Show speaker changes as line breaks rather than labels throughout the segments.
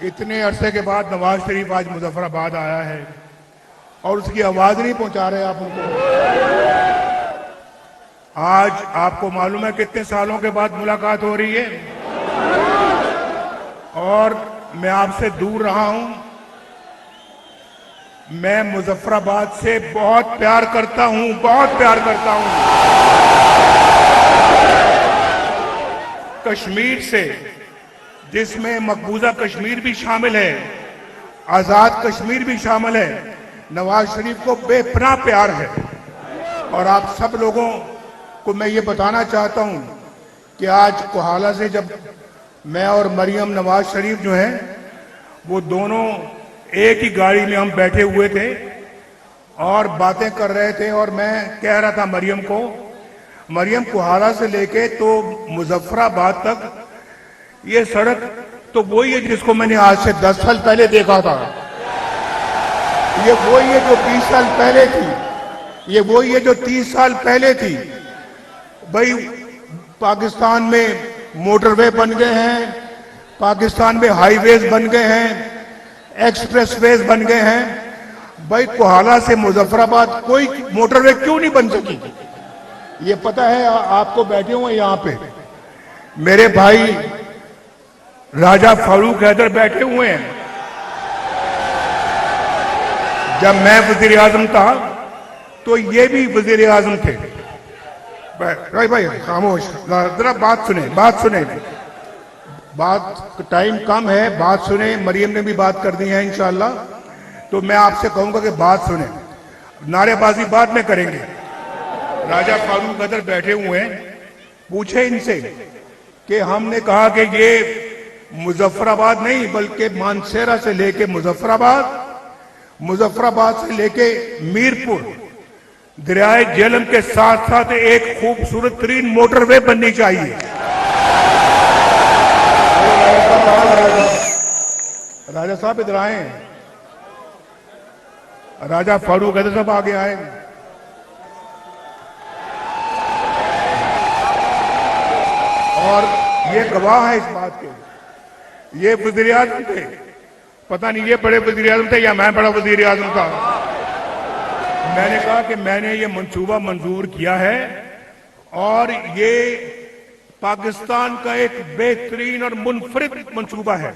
اتنے عرصے کے بعد نواز شریف آج مظفر آباد آیا ہے اور اس کی آواز نہیں پہنچا رہے آپ ان کو. آج آپ کو معلوم ہے کتنے سالوں کے بعد ملاقات ہو رہی ہے اور میں آپ سے دور رہا ہوں. میں مظفر آباد سے بہت پیار کرتا ہوں, بہت پیار کرتا ہوں. کشمیر سے, جس میں مقبوضہ کشمیر بھی شامل ہے, آزاد کشمیر بھی شامل ہے, نواز شریف کو بے پناہ پیار ہے. اور آپ سب لوگوں کو میں یہ بتانا چاہتا ہوں کہ آج کوہالہ سے جب میں اور مریم نواز شریف جو ہیں وہ دونوں ایک ہی گاڑی میں ہم بیٹھے ہوئے تھے اور باتیں کر رہے تھے, اور میں کہہ رہا تھا مریم کو, مریم کوہالہ سے لے کے تو مظفر آباد تک یہ سڑک تو وہی ہے جس کو میں نے آج سے 10 سال پہلے دیکھا تھا. یہ وہی ہے جو 20 سال پہلے تھی, یہ وہی ہے جو 30 سال پہلے تھی. بھائی پاکستان میں موٹر وے بن گئے ہیں, پاکستان میں ہائی ویز بن گئے ہیں, ایکسپریس ویز بن گئے ہیں. بھائی کوہالہ سے مظفر آباد کوئی موٹر وے کیوں نہیں بن سکی؟ یہ پتہ ہے آپ کو بیٹھے ہوئے یہاں پہ میرے بھائی راجہ فاروق حیدر بیٹھے ہوئے ہیں. جب میں وزیر اعظم تھا تو یہ بھی وزیر اعظم تھے. بھائی خاموش, ذرا بات سنیں, بات ٹائم کم ہے, بات سنیں. مریم نے بھی بات کر دی ہے انشاءاللہ, تو میں آپ سے کہوں گا کہ بات سنیں, نعرے بازی بعد میں کریں گے. راجہ فاروق حیدر بیٹھے ہوئے ہیں, پوچھے ان سے کہ ہم نے کہا کہ یہ مظفر آباد نہیں بلکہ مانسہرہ سے لے کے مظفر آباد, مظفر آباد سے لے کے میرپور, دریائے جہلم کے ساتھ ساتھ ایک خوبصورت ترین موٹر وے بننی چاہیے. راجہ صاحب ادھر آئیں, راجہ فاروق حیدر صاحب آگے آئیں. اور یہ گواہ ہے اس بات کے, یہ وزیر اعظم تھے, پتہ نہیں یہ بڑے وزیر اعظم تھے یا میں بڑا وزیر اعظم تھا. میں نے کہا کہ میں نے یہ منصوبہ منظور کیا ہے اور یہ پاکستان کا ایک بہترین اور منفرد منصوبہ ہے,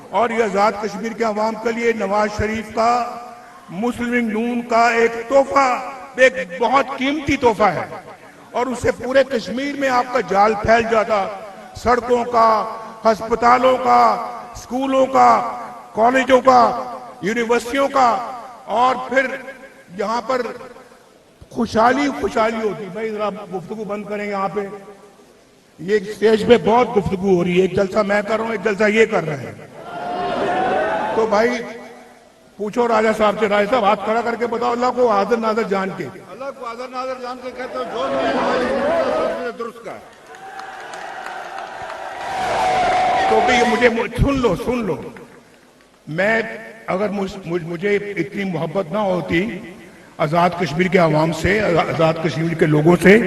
اور یہ آزاد کشمیر کے عوام کے لیے نواز شریف کا, مسلم لیگ نون کا ایک تحفہ, ایک بہت قیمتی تحفہ ہے. اور اس سے پورے کشمیر میں آپ کا جال پھیل جاتا, سڑکوں کا, ہسپتالوں کا, اسکولوں کا, کالجوں کا, یونیورسٹیوں کا, اور پھر یہاں پر خوشحالی ہوتی. بھائی ذرا گفتگو بند کریں یہاں پہ, یہ اسٹیج پہ بہت گفتگو ہو رہی ہے, ایک جلسہ میں کر رہا ہوں, ایک جلسہ یہ کر رہے ہیں. تو بھائی پوچھو راجہ صاحب سے, راجہ صاحب ہاتھ کھڑا کر کے بتاؤ اللہ کو حاضر ناظر جان کے,
اللہ کو حاضر ناظر جان کے کہتے ہو جو نہیں ہماری درست کا.
تو بھی مجھے سن لو, میں اگر مجھے اتنی محبت نہ ہوتی آزاد کشمیر کے عوام سے, آزاد کشمیر کے لوگوں سے,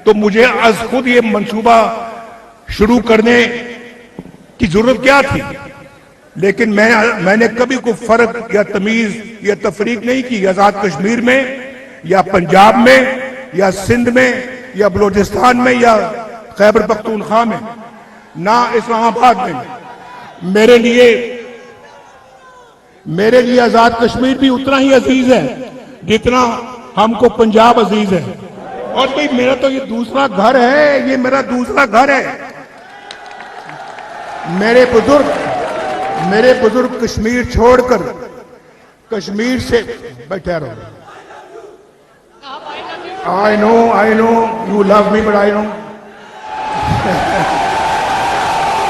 تو مجھے از خود یہ منصوبہ شروع کرنے کی ضرورت کیا تھی. لیکن میں نے کبھی کوئی فرق یا تمیز یا تفریق نہیں کی آزاد کشمیر میں یا پنجاب میں یا سندھ میں یا بلوچستان میں یا خیبر پختونخوا میں, نہ اسلام آباد میں. میرے لیے آزاد کشمیر بھی اتنا ہی عزیز ہے جتنا ہم کو پنجاب عزیز ہے. اور بھئی میرا تو یہ دوسرا گھر ہے, یہ میرا دوسرا گھر ہے. میرے بزرگ کشمیر چھوڑ کر کشمیر سے بیٹھے رہو. I know you love me, but I know.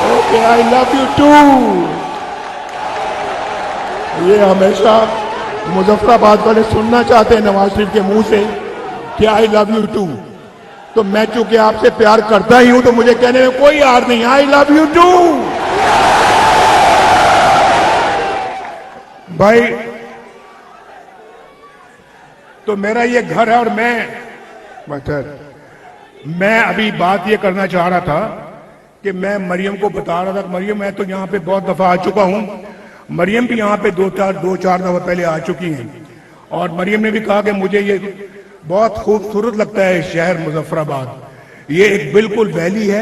Okay, I love you too. یہ ہمیشہ مظفر آباد والے سننا چاہتے ہیں نواز شریف کے منہ سے کہ I love you too. تو میں چونکہ آپ سے پیار کرتا ہی ہوں تو مجھے کہنے میں کوئی حرج نہیں, I love you too. بھائی تو میرا یہ گھر ہے, اور میں ابھی بات یہ کرنا چاہ رہا تھا کہ میں مریم کو بتا رہا تھا کہ مریم میں تو یہاں پہ بہت دفعہ آ چکا ہوں، مریم بھی یہاں پہ دو چار دفعہ پہلے آ چکی ہیں، اور مریم نے بھی کہا کہ مجھے یہ بہت خوبصورت لگتا ہے شہر مظفر آباد، یہ ایک بالکل ویلی ہے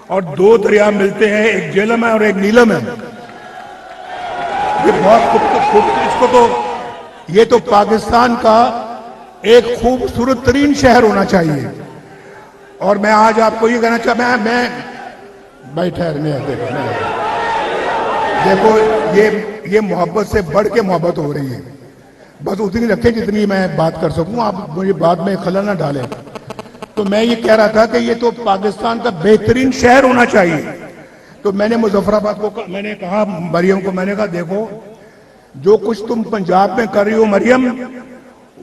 اور دو دریا ملتے ہیں، ایک جہلم ہے اور ایک نیلم ہے، یہ بہت خوبصورت، اس کو تو یہ تو پاکستان کا ایک خوبصورت ترین شہر ہونا چاہیے۔ اور میں آج آپ کو یہ کہنا چاہتا میں بھائی ٹھہر میں دیکھو یہ محبت سے بڑھ کے محبت ہو رہی ہے، بس اتنی رکھیں جتنی میں بات کر سکوں، آپ مجھے بعد میں خلل نہ ڈالیں۔ تو میں یہ کہہ رہا تھا کہ یہ تو پاکستان کا بہترین شہر ہونا چاہیے۔ تو میں نے مظفر آباد کو میں نے کہا مریم کو، میں نے کہا دیکھو جو کچھ تم پنجاب میں کر رہی ہو مریم،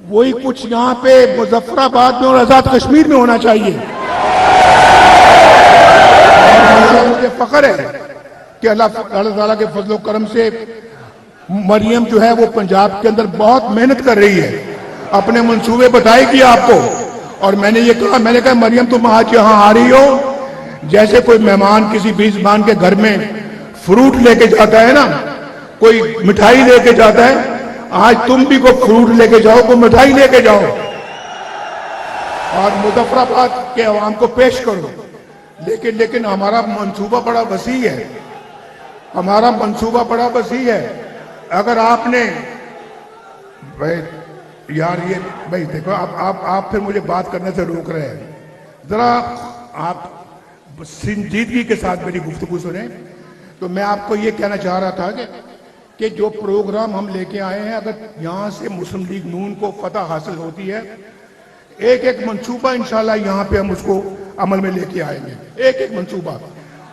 وہی کچھ یہاں پہ مظفر آباد میں اور آزاد کشمیر میں ہونا چاہیے۔ مجھے فخر ہے کہ اللہ تعالیٰ کے فضل و کرم سے مریم جو ہے وہ پنجاب کے اندر بہت محنت کر رہی ہے، اپنے منصوبے بتائے گی آپ کو۔ اور میں نے یہ کہا، میں نے کہا مریم تم آج یہاں آ رہی ہو جیسے کوئی مہمان کسی میزبان کے گھر میں فروٹ لے کے جاتا ہے نا، کوئی مٹھائی لے کے جاتا ہے، آج تم بھی کوئی فروٹ لے کے جاؤ، کوئی مٹھائی لے کے جاؤ اور مظفر آباد کے عوام کو پیش کرو۔ لیکن ہمارا منصوبہ بڑا وسیع ہے، ہمارا منصوبہ بڑا وسیع ہے۔ اگر آپ نے یار یہ بھائی دیکھو آپ پھر مجھے بات کرنے سے روک رہے ہیں، ذرا آپ سنجیدگی کے ساتھ میری گفتگو سنیں۔ تو میں آپ کو یہ کہنا چاہ رہا تھا کہ جو پروگرام ہم لے کے آئے ہیں، اگر یہاں سے مسلم لیگ نون کو فتح حاصل ہوتی ہے، ایک منصوبہ انشاءاللہ یہاں پہ ہم اس کو عمل میں لے کے آئیں گے، ایک منصوبہ۔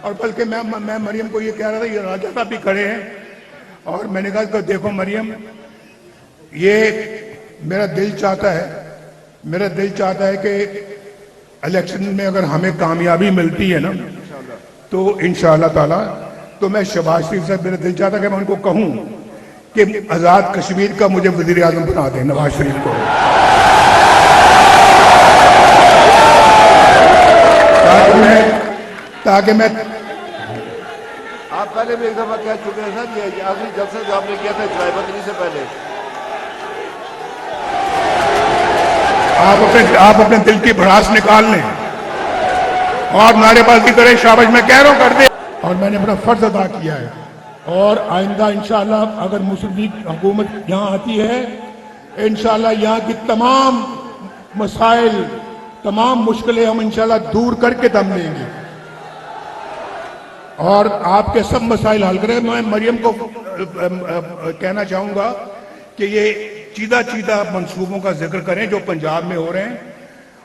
اور بلکہ میں مریم کو یہ کہہ رہا تھا، یہ راجہ صاحب بھی کھڑے ہیں، اور میں نے کہا کہ دیکھو مریم، یہ میرا دل چاہتا ہے کہ الیکشن میں اگر ہمیں کامیابی ملتی ہے نا تو انشاءاللہ تعالی تو میں شہباز شریف سے میرا دل چاہتا ہے کہ میں ان کو کہوں کہ آزاد کشمیر کا مجھے وزیر اعظم بنا دیں، نواز شریف کو، تاکہ میں
آپ پہلے بھی ایک دفعہ کہہ چکے ہیں سر، یہ آخری جلسہ جو آپ نے کیا تھا جمعہ بدری سے پہلے،
آپ اپنے دل کی بھڑاس نکال لیں اور نعرے بازی کریں، شاباش، میں کہہ رہا ہوں کر دیں۔ اور میں نے اپنا فرض ادا کیا ہے، اور آئندہ انشاءاللہ اگر مسلم لیگ حکومت یہاں آتی ہے، انشاءاللہ یہاں کی تمام مسائل، تمام مشکلیں ہم انشاءاللہ دور کر کے دم لیں گے اور آپ کے سب مسائل حل کریں۔ میں مریم کو کہنا چاہوں گا کہ یہ چیدہ منصوبوں کا ذکر کریں جو پنجاب میں ہو رہے ہیں،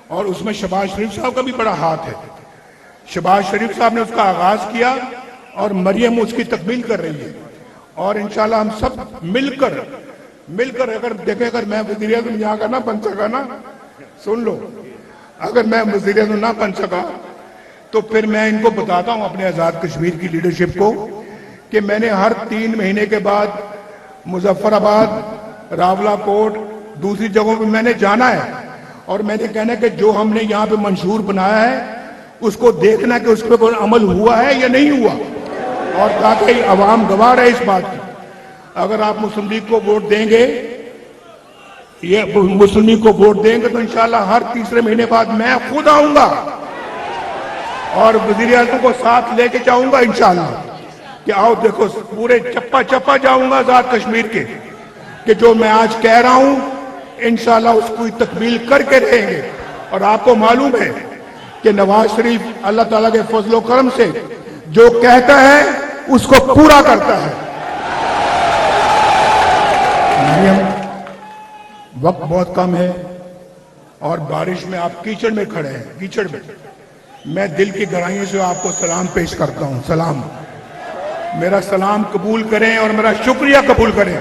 اور اس میں شہباز شریف صاحب کا بھی بڑا ہاتھ ہے۔ شہباز شریف صاحب نے اس کا آغاز کیا اور مریم اس کی تکمیل کر رہی ہے، اور انشاءاللہ ہم سب مل کر اگر دیکھیں، اگر میں وزیر اعظم یہاں کا نہ بن سکا نا، سن لو، اگر میں وزیر اعظم نہ بن سکا تو پھر میں ان کو بتاتا ہوں اپنے آزاد کشمیر کی لیڈرشپ کو کہ میں نے ہر 3 مہینے کے بعد مظفر آباد، راولہ کوٹ، دوسری جگہوں پہ میں نے جانا ہے، اور میں نے کہنا کہ جو ہم نے یہاں پہ منشور بنایا ہے اس کو دیکھنا کہ اس پہ کوئی عمل ہوا ہے یا نہیں ہوا، اور تاکہ عوام گواہ رہے اس بات کی۔ اگر آپ مسلم لیگ کو ووٹ دیں گے، یہ مسلم لیگ کو ووٹ دیں گے تو انشاءاللہ ہر تیسرے مہینے بعد میں خود آؤں گا اور وزیر اعظم کو ساتھ لے کے جاؤں گا انشاءاللہ کہ آؤ دیکھو، پورے چپا جاؤں گا آزاد کشمیر کے، کہ جو میں آج کہہ رہا ہوں انشاءاللہ اس کو تکمیل کر کے رہیں گے۔ اور آپ کو معلوم ہے کہ نواز شریف اللہ تعالیٰ کے فضل و کرم سے جو کہتا ہے اس کو پورا کرتا ہے۔ وقت بہت کم ہے اور بارش میں آپ کیچڑ میں کھڑے ہیں، کیچڑ میں دل کی گہرائیوں سے آپ کو سلام پیش کرتا ہوں، سلام، میرا سلام قبول کریں اور میرا شکریہ قبول کریں۔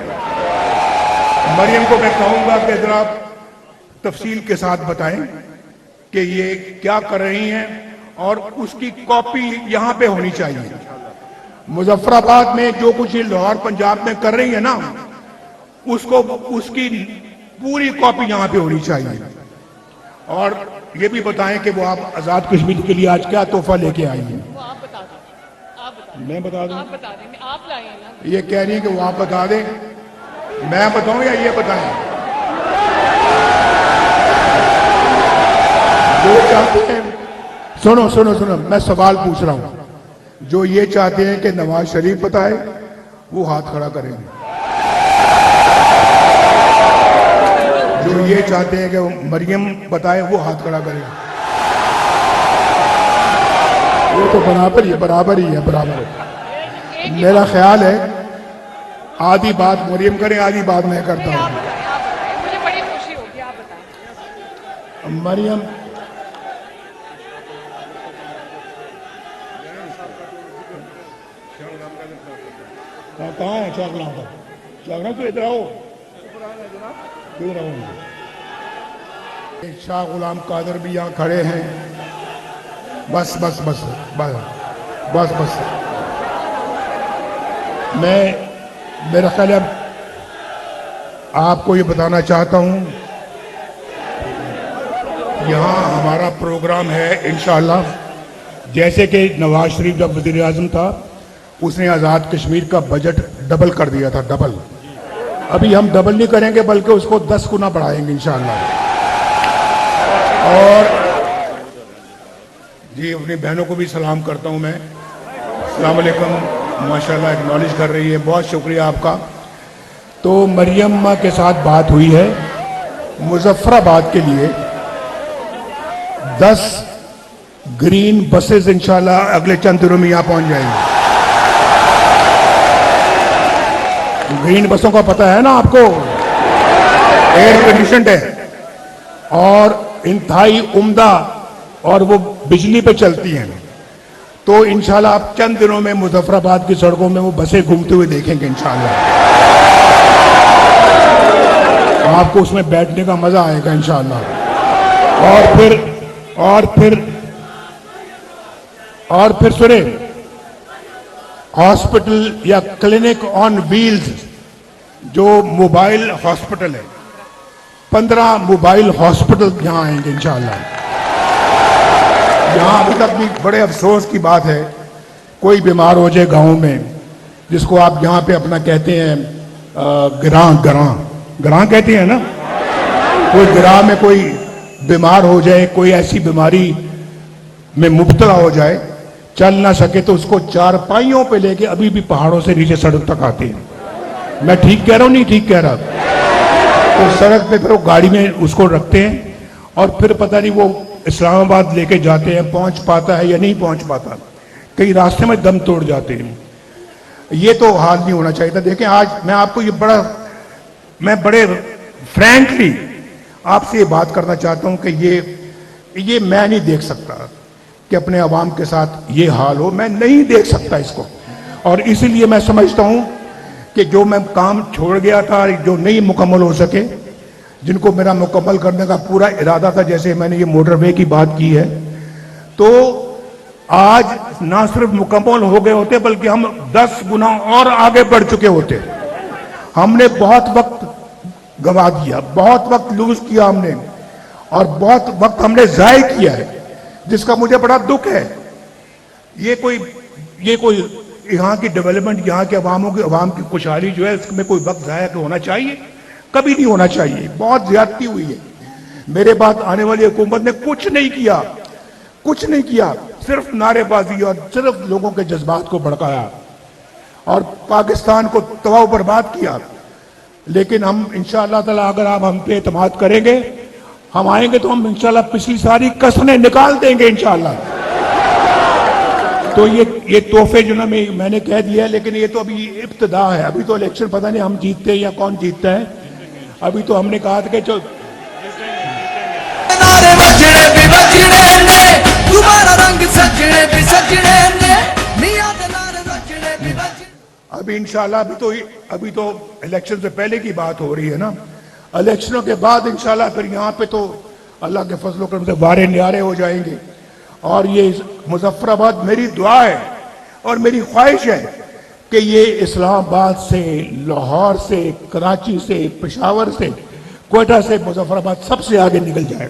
مریم کو میں کہوں گا کہ ذرا تفصیل کے ساتھ بتائیں کہ یہ کیا کر رہی ہیں، اور اس کی کاپی یہاں پہ ہونی چاہیے۔ مظفر آباد میں جو کچھ یہ لاہور پنجاب میں کر رہی ہیں نا، اس کی پوری کاپی یہاں پہ ہونی چاہیے۔ اور یہ بھی بتائیں کہ وہ آپ آزاد کشمیر کے لیے آج کیا تحفہ لے کے آئی ہیں۔ میں بتا دوں؟
آپ بتا دیں گے, آپ لائے ہیں نا.
یہ کہہ رہی ہیں کہ وہ آپ بتا دیں, میں بتاؤں یا یہ بتائیں؟ جو چاہتے ہیں, سنو سنو سنو, میں سوال پوچھ رہا ہوں. جو یہ چاہتے ہیں کہ نواز شریف بتائے وہ ہاتھ کھڑا کریں گے. جو یہ چاہتے ہیں کہ مریم بتائے وہ ہاتھ کھڑا کریں گے. وہ تو برابر ہی ہے, برابر ہی ہے, برابر ہے. میرا خیال ہے آدھی بات مریم کریں, آدھی بات میں کرتا
آپ
ہوں.
بتائیں, آپ بتائیں, مجھے بڑی خوشی ہوگی, آپ بتائیں.
مریم کہاں ہے شاہ غلام کا؟ شاہ غلام تو ادھر آؤ, ادھر آؤ. شاہ غلام قادر بھی یہاں کھڑے ہیں. بس بس بس بس بس بس. میں میرا خیال ہے آپ کو یہ بتانا چاہتا ہوں, یہاں ہمارا پروگرام ہے انشاءاللہ. جیسے کہ نواز شریف جب وزیر اعظم تھا اس نے آزاد کشمیر کا بجٹ ڈبل کر دیا تھا, ڈبل. ابھی ہم ڈبل نہیں کریں گے بلکہ اس کو 10 گنا بڑھائیں گے انشاءاللہ. اور جی اپنی بہنوں کو بھی سلام کرتا ہوں میں. السلام علیکم, ماشاءاللہ اکنالج کر رہی ہے, بہت شکریہ آپ کا. تو مریم کے ساتھ بات ہوئی ہے, مظفر آباد کے لیے 10 گرین بسز انشاءاللہ اگلے چند دنوں میں یہاں پہنچ جائیں گی. گرین بسوں کا پتہ ہے نا آپ کو, ایئر کنڈیشنڈ ہے اور انتہائی عمدہ, اور وہ بجلی پہ چلتی ہیں. تو انشاءاللہ آپ چند دنوں میں مظفر آباد کی سڑکوں میں وہ بسیں گھومتے ہوئے دیکھیں گے انشاءاللہ. آپ کو اس میں بیٹھنے کا مزہ آئے گا انشاءاللہ. اور پھر سنیں, ہاسپٹل یا کلینک آن ویلز جو موبائل ہاسپٹل ہے, 15 موبائل ہاسپٹل یہاں آئیں گے انشاءاللہ. یہاں ابھی تک بھی بڑے افسوس کی بات ہے, کوئی بیمار ہو جائے گاؤں میں, جس کو آپ یہاں پہ اپنا کہتے ہیں گراں کہتے ہیں نا, کوئی گراں میں کوئی بیمار ہو جائے, کوئی ایسی بیماری میں مبتلا ہو جائے, چل نہ سکے, تو اس کو چارپائیوں پہ لے کے ابھی بھی پہاڑوں سے نیچے سڑک تک آتے ہیں. میں ٹھیک کہہ رہا ہوں نہیں ٹھیک کہہ رہا؟ تو سڑک پہ پھر وہ گاڑی میں اس کو رکھتے ہیں اور پھر پتہ نہیں وہ اسلام آباد لے کے جاتے ہیں, پہنچ پاتا ہے یا نہیں پہنچ پاتا, کئی راستے میں دم توڑ جاتے ہیں. یہ تو حال نہیں ہونا چاہیے تھا. دیکھیں آج میں آپ کو میں بڑے فرینکلی آپ سے یہ بات کرنا چاہتا ہوں کہ یہ میں نہیں دیکھ سکتا کہ اپنے عوام کے ساتھ یہ حال ہو, میں نہیں دیکھ سکتا اس کو. اور اسی لیے میں سمجھتا ہوں کہ جو میں کام چھوڑ گیا تھا, جو نہیں مکمل ہو سکے, جن کو میرا مکمل کرنے کا پورا ارادہ تھا, جیسے میں نے یہ موٹر وے کی بات کی ہے, تو آج نہ صرف مکمل ہو گئے ہوتے بلکہ ہم 10 گنا اور آگے بڑھ چکے ہوتے. ہم نے بہت وقت گوا دیا, بہت وقت لوز کیا ہم نے, اور بہت وقت ہم نے ضائع کیا ہے, جس کا مجھے بڑا دکھ ہے. یہ کوئی یہاں کی ڈیولپمنٹ, یہاں کے عوام کی خوشحالی جو ہے, اس میں کوئی وقت ضائع ہونا چاہیے؟ کبھی نہیں ہونا چاہیے. بہت زیادتی ہوئی ہے. میرے بعد آنے والی حکومت نے کچھ نہیں کیا, صرف نعرے بازی اور صرف لوگوں کے جذبات کو بھڑکایا اور پاکستان کو تباہ و برباد کیا. لیکن ہم انشاءاللہ تعالی اگر آپ ہم پہ اعتماد کریں گے, ہم آئیں گے تو ہم انشاءاللہ پچھلی ساری کسریں نکال دیں گے انشاءاللہ. تو یہ تحفے جو نا میں نے کہہ دیا, لیکن یہ تو ابھی ابتدا ہے. ابھی تو الیکشن پتہ نہیں ہم جیتتے ہیں یا کون جیتتا ہے. ابھی تو ہم نے کہا تھا کہ ابھی انشاءاللہ ابھی تو الیکشن سے پہلے کی بات ہو رہی ہے نا. الیکشنوں کے بعد انشاءاللہ پھر یہاں پہ تو اللہ کے فضل و کرم سے وارے نیارے ہو جائیں گے. اور یہ مظفر آباد میری دعا ہے اور میری خواہش ہے کہ یہ اسلام آباد سے, لاہور سے, کراچی سے, پشاور سے, کوئٹہ سے, مظفر آباد سب سے آگے نکل جائے.